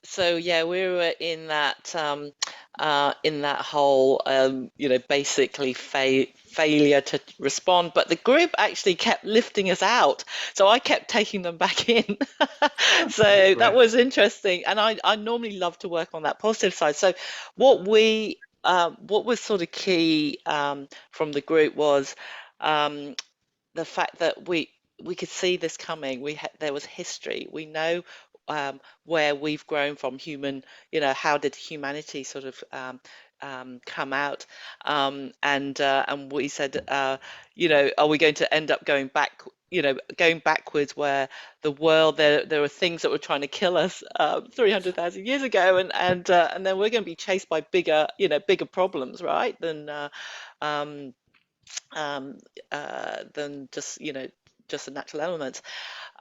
So yeah, we were in that whole basically failure to respond, but the group actually kept lifting us out, so I kept taking them back in. So that Right. was interesting, and I normally love to work on that positive side. So what was sort of key from the group was um, the fact that we could see this coming. There was history. We know where we've grown from. How did humanity sort of come out? And we said, are we going to end up going back? Going backwards, where the world there were things that were trying to kill us 300,000 years ago, and then we're going to be chased by bigger problems, right? Um, um, than just the natural elements.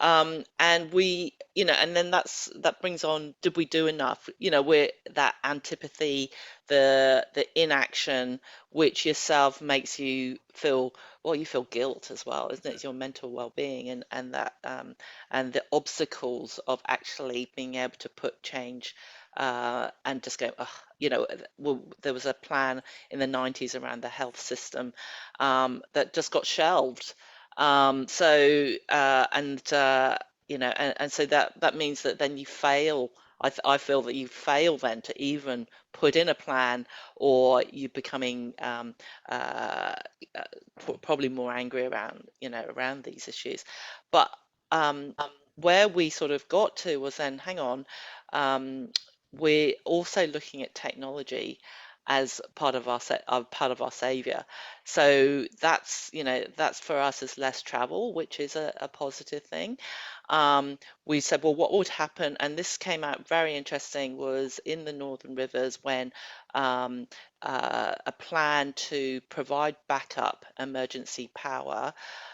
And then that brings on, did we do enough? We're that antipathy, the inaction, which yourself makes you feel, well, you feel guilt as well, isn't it? It's your mental well-being, and the obstacles of actually being able to put change and just go, oh, well, there was a plan in the 90s around the health system that just got shelved. So and and so that means that then you fail. I feel that you fail then to even put in a plan, or you becoming uh, probably more angry around these issues. But um, where we sort of got to was then, hang on, um, we're also looking at technology as part of our savior. So that's for us as less travel, which is a positive thing. We said, well, what would happen? And this came out very interesting, was in the Northern Rivers when um, a plan to provide backup emergency power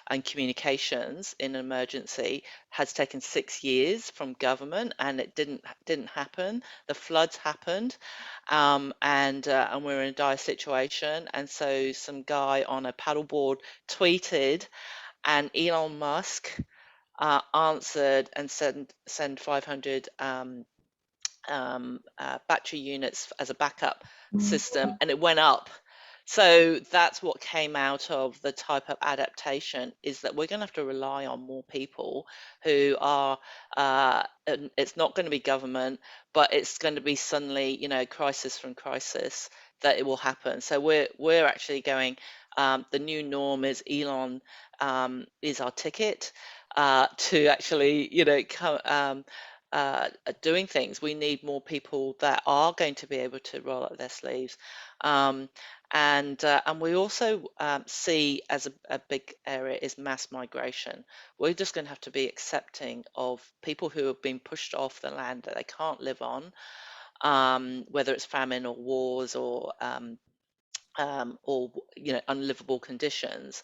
and communications in an emergency has taken 6 years from government, and it didn't happen. The floods happened, and we're in a dire situation. And so some guy on a paddleboard tweeted, and Elon Musk answered and send 500 battery units as a backup system, and it went up. So that's what came out of the type of adaptation, is that we're going to have to rely on more people who are, and it's not going to be government, but it's going to be suddenly, crisis from crisis, that it will happen. So we're actually going, the new norm is Elon is our ticket to actually, doing things. We need more people that are going to be able to roll up their sleeves. Um, and we also see as a big area is mass migration. We're just going to have to be accepting of people who have been pushed off the land that they can't live on, whether it's famine or wars or unlivable conditions.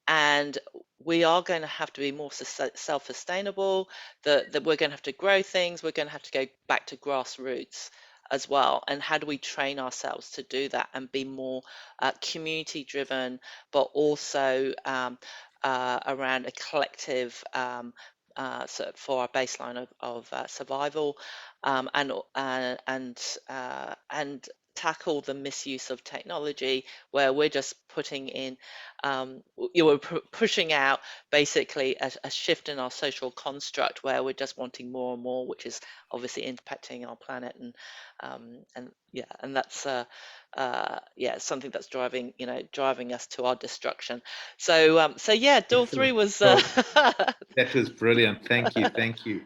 And we are going to have to be more self-sustainable, that we're going to have to grow things, we're going to have to go back to grassroots as well. And how do we train ourselves to do that and be more community driven, but also around a collective for our baseline of survival, and tackle the misuse of technology, where we're just putting in, pushing out basically a shift in our social construct, where we're just wanting more and more, which is obviously impacting our planet, and yeah, and that's yeah, something that's driving us to our destruction. So yeah, Door 3 Excellent. was Well, that was brilliant. Thank you. Thank you.